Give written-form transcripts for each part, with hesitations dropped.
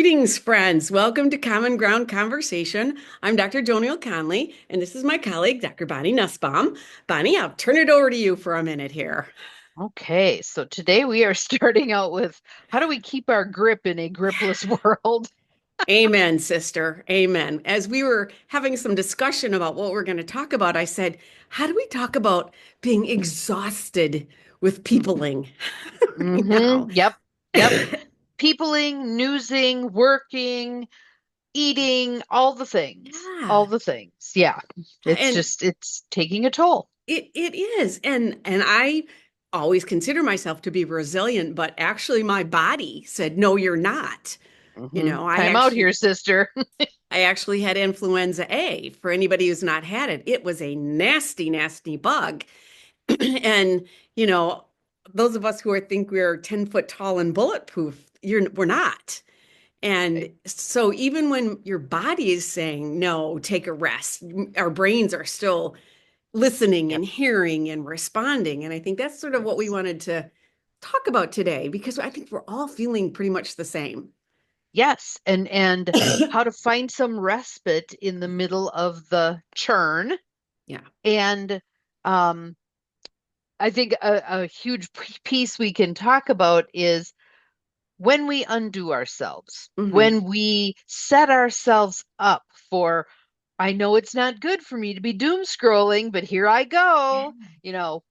Greetings, friends. Welcome to Common Ground Conversation. I'm Dr. Joniel Conley, and this is my colleague, Dr. Bonnie Nussbaum. Bonnie, I'll turn it over to you for a minute here. Okay, so today we are starting out with how do we keep our grip in a gripless world? Amen, sister. Amen. As we were having some discussion about what we're going to talk about, I said, how do we talk about being exhausted with peopling right now? Yep, yep. Peopling, newsing, working, eating, all Yeah. the things. Yeah, And it's taking a toll. it is. And I always consider myself to be resilient, but actually my body said, no, you're not. You know, I Time out actually here, sister. I actually had influenza A. For anybody who's not had it, it was a nasty, nasty bug. And, you know, those of us who are, think we're 10 foot tall and bulletproof, we're not. And so even when your body is saying, no, take a rest, our brains are still listening Yep, and hearing and responding. And I think that's sort of what we yes. wanted to talk about today, because I think we're all feeling pretty much the same. Yes, and how to find some respite in the middle of the churn. Yeah. And um I think a huge piece we can talk about is when we undo ourselves, Hmm. when we set ourselves up for, I know it's not good for me to be doom scrolling, but here I go. You know,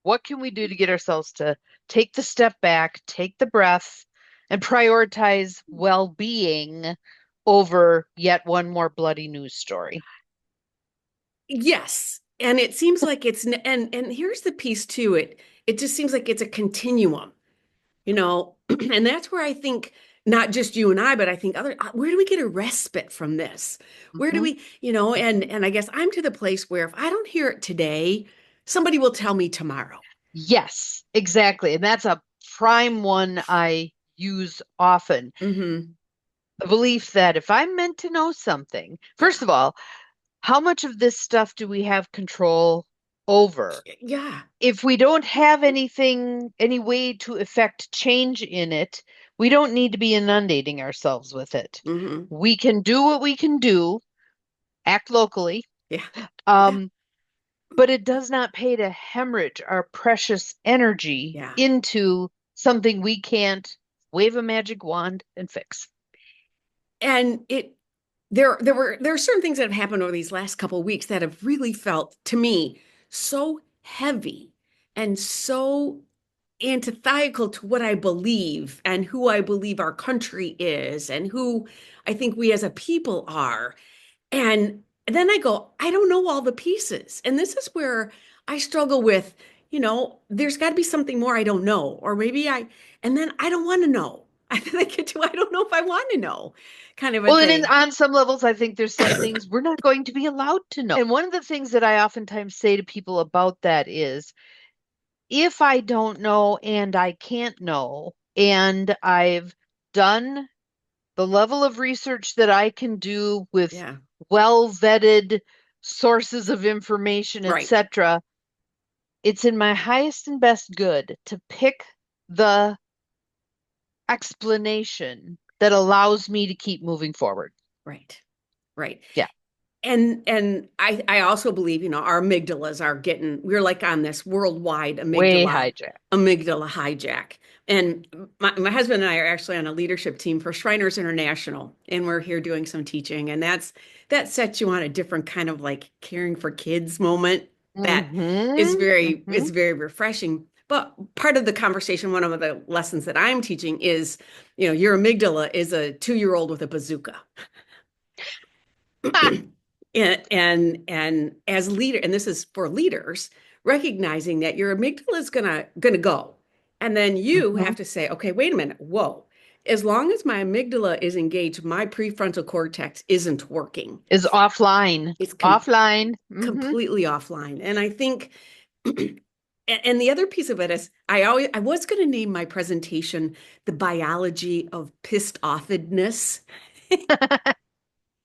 what can we do to get ourselves to take the step back, take the breath, and prioritize well-being over yet one more bloody news story? Yes. And it seems like and here's the piece to it. It just seems like it's a continuum, you know, and that's where I think not just you and I, but I think where do we get a respite from this? Where do Mhm. we, and I guess I'm to the place where if I don't hear it today, somebody will tell me tomorrow. Yes, exactly. And that's a prime one I use often. Hmm. The belief that if I'm meant to know something, first Yeah. of all, how much of this stuff do we have control over? Yeah. If we don't have any way to effect change in it, we don't need to be inundating ourselves with it. Hmm. We can do what we can do, act locally, Yeah. Yeah. um, but it does not pay to hemorrhage our precious energy Yeah. into something we can't wave a magic wand and fix. And there are certain things that have happened over these last couple of weeks that have really felt to me so heavy and so antithetical to what I believe and who I believe our country is and who I think we as a people are. And then I go, I don't know all the pieces. And this is where I struggle with, there's got to be something more I don't know. Or and then I don't want to know. And then I get to, I don't know if I want to know kind of a Well, and thing. on some levels, I think there's some things we're not going to be allowed to know. And one of the things that I oftentimes say to people about that is if I don't know and I can't know, and I've done the level of research that I can do with Yeah, well vetted sources of information, right. etc., it's in my highest and best good to pick the explanation that allows me to keep moving forward. Right. Right. Yeah, And I also believe, our amygdalas are getting, we're like on this worldwide way amygdala hijack. hijack. And my husband and I are actually on a leadership team for Shriners International, and we're here doing some teaching. And that sets you on a different kind of like caring for kids moment that is Mm-hmm. very refreshing. But part of the conversation, one of the lessons that I'm teaching is, your amygdala is a 2-year-old with a bazooka. Ha! And as leader, and this is for leaders, recognizing that your amygdala is gonna go, and then you Mm-hmm. have to say, okay, wait a minute, whoa. As long as my amygdala is engaged, my prefrontal cortex isn't working. Is offline. It's Offline. Mm-hmm. completely offline. And I think, and the other piece of it is, I was going to name my presentation "The Biology of Pissed Offedness,"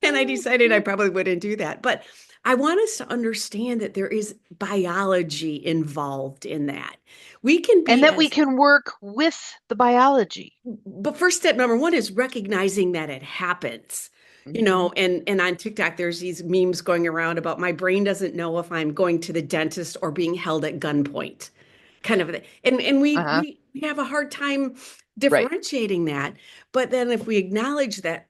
and I decided I probably wouldn't do that. But I want us to understand that there is biology involved in that. We can And be that we as, can work with the biology. but first step number one is recognizing that it happens. Hmm. And on TikTok, there's these memes going around about my brain doesn't know if I'm going to the dentist or being held at gunpoint, kind of a thing. And we Uh-huh. we have a hard time Right. differentiating that. But then if we acknowledge that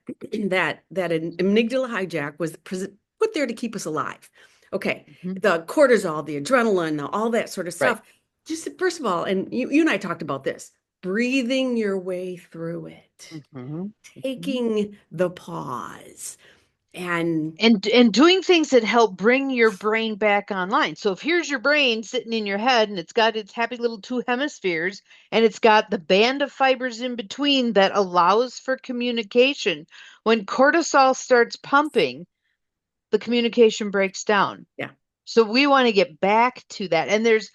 that an amygdala hijack was put there to keep us alive. Okay, Hmm. the cortisol, the adrenaline, all that sort of Right. stuff. Just first of all, and you and I talked about this, breathing your way through it, Hmm. Hmm. taking the pause. And And doing things that help bring your brain back online. So if here's your brain sitting in your head and it's got its happy little two hemispheres and it's got the band of fibers in between that allows for communication, when cortisol starts pumping, the communication breaks down. yeah, So we want to get back to that. And there's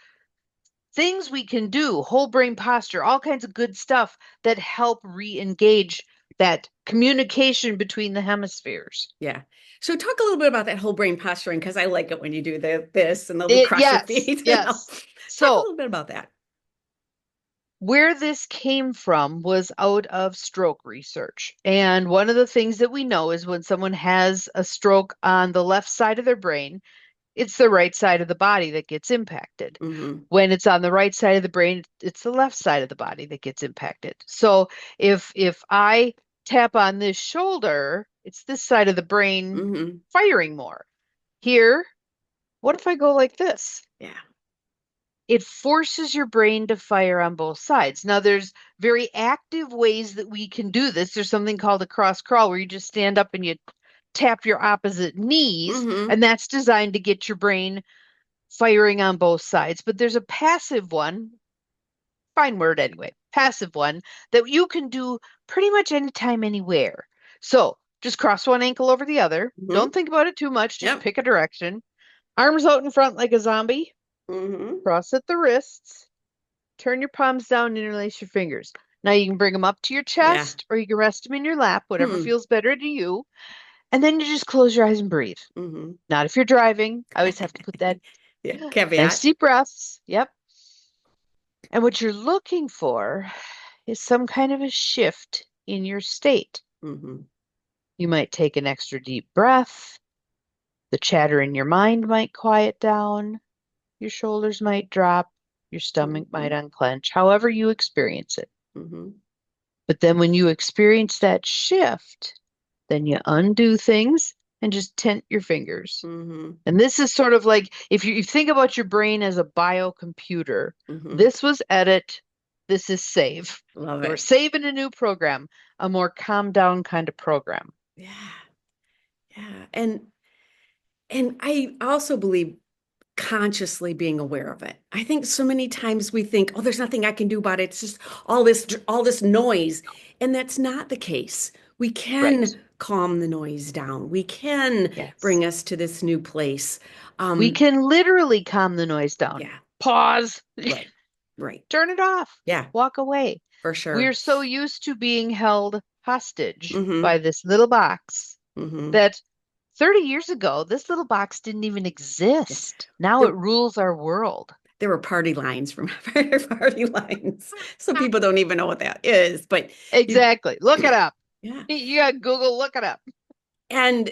things we can do, whole brain posture, all kinds of good stuff that help re-engage that communication between the hemispheres. yeah. So talk a little bit about that whole brain posturing because I like it when you do this and the little cross your feet and all. Yes. Talk a So little bit about that. where this came from was out of stroke research. And one of the things that we know is when someone has a stroke on the left side of their brain, it's the right side of the body that gets impacted. Mm-hmm. When it's on the right side of the brain, it's the left side of the body that gets impacted. So if I tap on this shoulder, it's this side of the brain Mm-hmm. firing more. Here, what if I go like this? Yeah. It forces your brain to fire on both sides. Now, there's very active ways that we can do this. There's something called a cross crawl where you just stand up and you tap your opposite knees, Mm-hmm. and that's designed to get your brain firing on both sides. But there's a passive one, fine word anyway, passive one that you can do pretty much anytime, anywhere. So just cross one ankle over the other. Mm-hmm. Don't think about it too much. Just Yep. pick a direction. Arms out in front like a zombie. Mm-hmm. Cross at the wrists. Turn your palms down and interlace your fingers. Now you can bring them up to your Yeah. chest or you can rest them in your lap, whatever Hmm. feels better to you. And then you just close your eyes and breathe. Mm-hmm. Not if you're driving. I always have to put that Yeah. nice Caveat. deep breaths. Yep. And what you're looking for is some kind of a shift in your state. Mm-hmm. You might take an extra deep breath. The chatter in your mind might quiet down. Your shoulders might drop. Your stomach might Mm-hmm. unclench, however you experience it. Mm-hmm. But then when you experience that shift, then you undo things and just tent your fingers. Mm-hmm. And this is sort of like if you think about your brain as a biocomputer, Mm-hmm. this was edit, this is save. Love So we're it. saving a new program, a more calm down kind of program. Yeah. Yeah. And I also believe consciously being aware of it. I think so many times we think, oh, there's nothing I can do about it. It's just all this noise. And that's not the case. We Right. can calm the noise down. We can Yes. bring us to this new place. We Um, can literally calm the noise down. yeah, Pause, right, right. turn it off, Yeah, walk away. for We're sure. so used to being held hostage Mm-hmm. by this little box Mm-hmm. that 30 years ago, this little box didn't even Yeah. exist. Now There, it rules our world. there were party lines from party lines. Some people don't even know what that is, but you, Exactly. Look it up. yeah. You got Google, look it up. And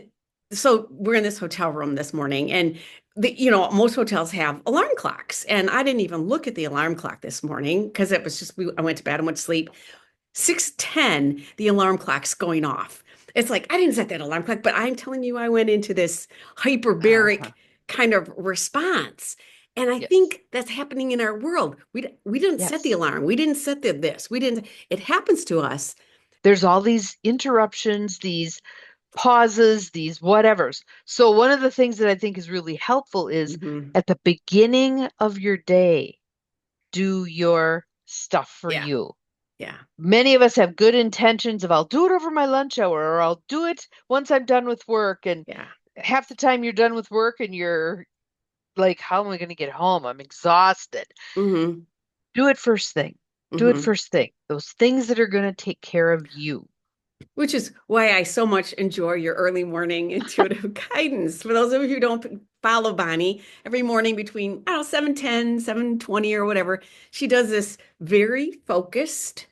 so we're in this hotel room this morning, and most hotels have alarm clocks. And I didn't even look at the alarm clock this morning because it was just I went to bed and went to sleep. 6:10, the alarm clock's going off. It's like I didn't set that alarm clock, but I'm telling you, I went into this Uh-huh. hyperbaric kind of response. And I Yes. think that's happening in our world. We didn't set the Yes. alarm. We didn't set the this. We didn't. It happens to us. There's all these interruptions, these pauses, these whatevers. So, one of the things that I think is really helpful is Mhm. at the beginning of your day, do your stuff for Yeah, you. yeah, Many of us have good intentions of I'll do it over my lunch hour or I'll do it once I'm done with work. And yeah. half the time you're done with work and you're like, how am I going to get home? I'm exhausted. Hmm. Do it first thing. Do it Hmm. first thing. Those things that are going to take care of you. Which is why I so much enjoy your early morning intuitive guidance. For those of you who don't follow Bonnie, every morning between, I don't know, 7:10, 7:20 or whatever, she does this very focused,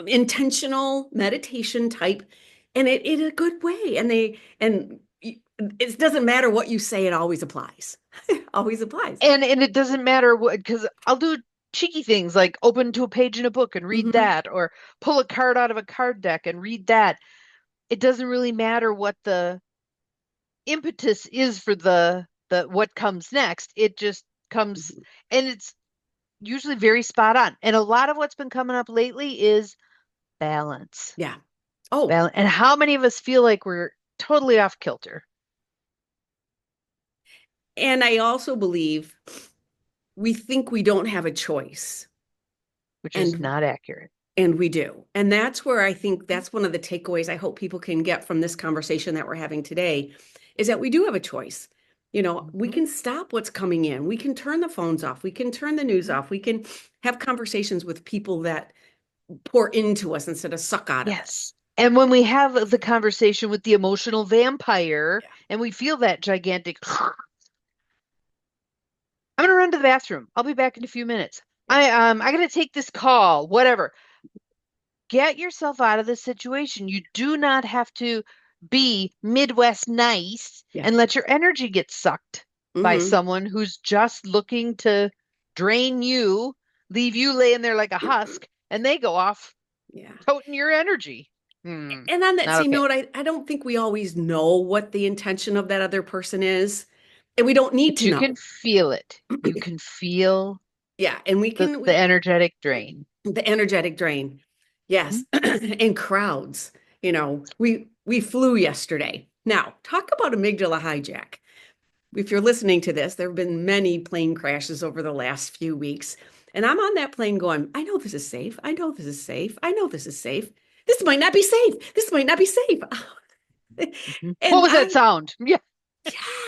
intentional meditation type, and it in a good way. It doesn't matter what you say, it always applies. Always applies. And it doesn't matter what, because I'll do cheeky things like open to a page in a book and read Hmm. that, or pull a card out of a card deck and read that. It doesn't really matter what the impetus is for the what comes next. It just comes, and it's usually very spot on. And a lot of what's been coming up lately is balance. Yeah. Oh, Balance. And how many of us feel like we're totally off kilter, and I also believe we think we don't have a choice. which is And not accurate. And we do. And that's where I think that's one of the takeaways I hope people can get from this conversation that we're having today is that we do have a choice. We Mhm. can stop what's coming in. We can turn the phones off. We can turn the news off. We can have conversations with people that pour into us instead of suck out of us. Yes. And when we have the conversation with the emotional vampire Yeah. and we feel that gigantic, I'm going to run to the bathroom. I'll be back in a few minutes. Yeah. I got to take this call, whatever. Get yourself out of this situation. You do not have to be Midwest nice Yeah. and let your energy get sucked by Hmm. someone who's just looking to drain you, leave you laying there like a husk, and they go off Yeah. toting your energy. And on that Not same okay. note, I don't think we always know what the intention of that other person is. And we don't need But to you can know. feel it. You can feel Yeah. And we the, can, the we, energetic drain. the energetic drain. Yes. Mhm. In crowds. We flew yesterday. Now, talk about amygdala hijack. If you're listening to this, there have been many plane crashes over the last few weeks. And I'm on that plane going, I know this is safe. I know this is safe. I know this is safe. This might not be safe. This might not be safe. Mhm. What And was that sound? Yeah.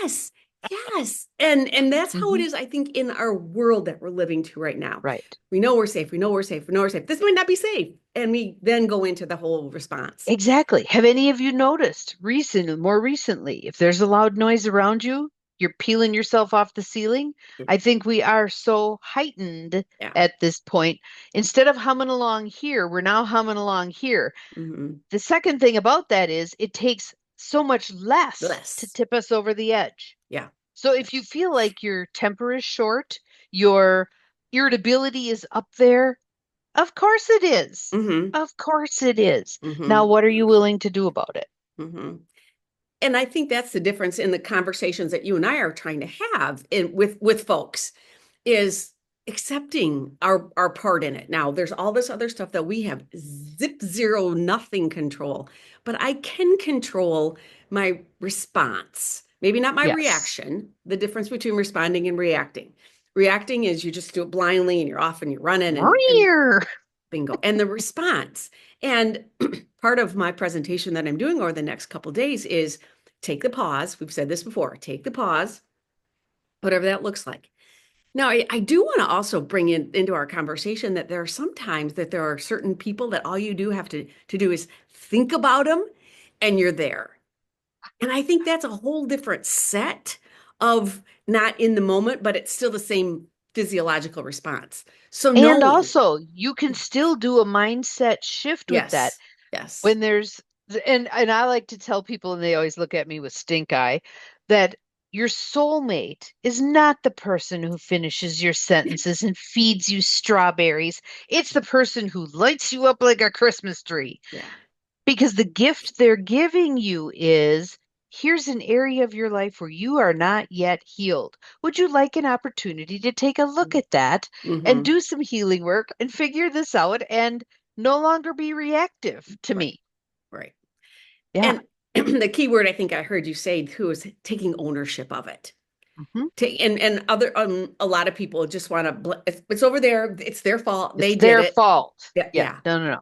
yes, yes. And that's how it Hmm. is, I think, in our world that we're living to right now. Right. We know we're safe. We know we're safe. We know we're safe. This might not be safe. And we then go into the whole response. Exactly. Have any of you noticed more recently, if there's a loud noise around you, you're peeling yourself off the ceiling? I think we are so heightened Yeah. at this point. Instead of humming along here, we're now humming along here. Hmm. The second thing about that is it takes so much less to Less. tip us over the edge. Yeah. So if you feel like your temper is short, your irritability is up there, of course it is. Hmm. Of course it is. Now, Hmm. what are you willing to do about it? Hmm. And I think that's the difference in the conversations that you and I are trying to have with folks is accepting our part in it. Now, there's all this other stuff that we have zip zero nothing control, but I can control my response. Maybe not my Yes. reaction, the difference between responding and reacting. Reacting is you just do it blindly and you're off and you're running and Rear. bingo. And the response. And part of my presentation that I'm doing over the next couple of days is take the pause. We've said this before, take the pause, whatever that looks like. Now, I do want to also bring into our conversation that there are sometimes that there are certain people that all you do have to do is think about them and you're there. And I think that's a whole different set of not in the moment, but it's still the same physiological response. So And knowing, also, you can still do a mindset shift with that yes, yes. when and I like to tell people, and they always look at me with stink eye, that your soulmate is not the person who finishes your sentences and feeds you strawberries. It's the person who lights you up like a Christmas tree. Yeah. Because the gift they're giving you is here's an area of your life where you are not yet healed. Would you like an opportunity to take a look at that and Hmm. do some healing work and figure this out and no longer be reactive to Right, me? right. Yeah. And the key word I think I heard you say too is taking ownership of it. Mhm. Take and other a lot of people just want to it's over there, it's their fault, It's they did their it. fault. Yeah, Yeah. yeah. No, no, no.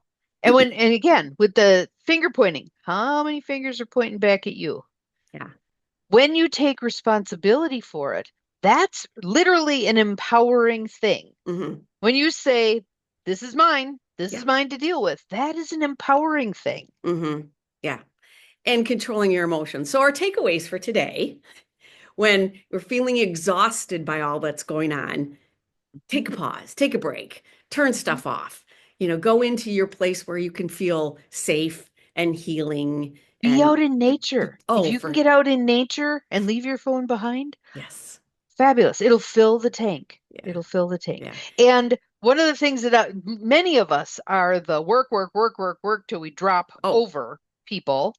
And again, with the finger pointing, how many fingers are pointing back at you? Yeah. When you take responsibility for it, that's literally an empowering thing. Hmm. When you say, this is mine, This is Yeah. mine to deal with. That is an empowering thing. Yeah. And controlling your emotions. So, our takeaways for today, when we're feeling exhausted by all that's going on, take a pause, take a break, turn Mhm. stuff off. Go into your place where you can feel safe and healing. Be And out in nature. If oh, you can for get out in nature and leave your phone behind, yes. fabulous. It'll fill the tank. Yeah. It'll fill the tank. Yeah. And one of the things that many of us are the work, work, work, work, work till we drop Oh, over people.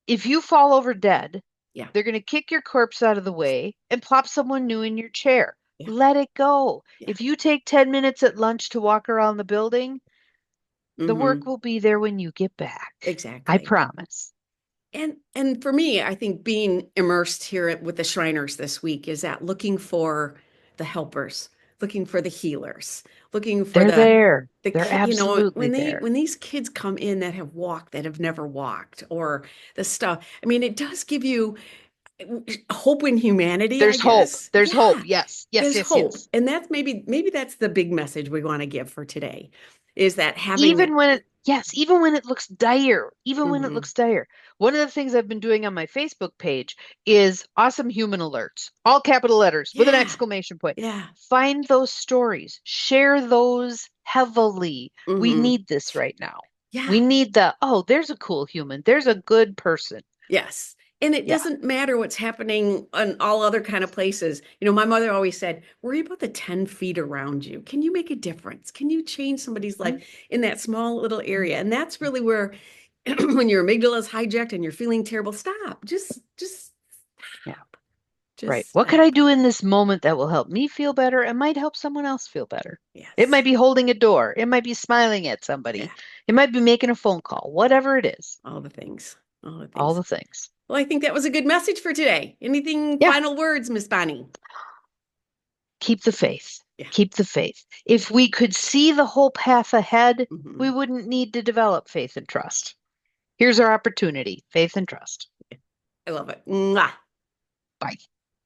If you fall over dead, yeah. they're going to kick your corpse out of the way and plop someone new in your chair. Yeah. Let it go. Yeah. If you take 10 minutes at lunch to walk around the building, the work Hmm. will be there when you get back. I Exactly. promise. And for me, I think being immersed here with the Shriners this week is that looking for the helpers, looking for the healers, looking for They're the there. the They're ki- you know absolutely when they there. when these kids come in that have walked that have never walked or the stuff. I mean, it does give you hope in humanity, I There's hope. guess. There's hope. Yeah, Yes. Yes, there's yes, hope. yes. And that's maybe that's the big message we want to give for today is that having Even that. when it, yes, even when it looks dire, even when it Mhm. looks dire. One of the things I've been doing on my Facebook page is awesome human alerts, all capital letters with an Yeah, exclamation point. yeah. Find those stories, share those heavily. We Hmm. need this right now. We Yeah. need oh, there's a cool human. There's a good person. Yes. And it Yeah. doesn't matter what's happening in all other kind of places. My mother always said, worry about the 10 feet around you. Can you make a difference? Can you change somebody's Mhm. life in that small little area? And that's really where when your amygdala is hijacked and you're feeling terrible, stop. Just Yeah. stop. Right. Just What could I stop. do in this moment that will help me feel better and might help someone else feel better? It Yes. might be holding a door. It might be smiling at Yeah. somebody. It might be making a phone call, whatever it is. All the things. All the All things. the things. Well, I think that was a good message for today. Anything Yeah. final words, Miss Bonnie? Keep the faith. Yeah. Keep the faith. If we could see the whole path ahead, we Hmm. wouldn't need to develop faith and trust. Here's our opportunity faith and trust. I love it. Mwah. Bye.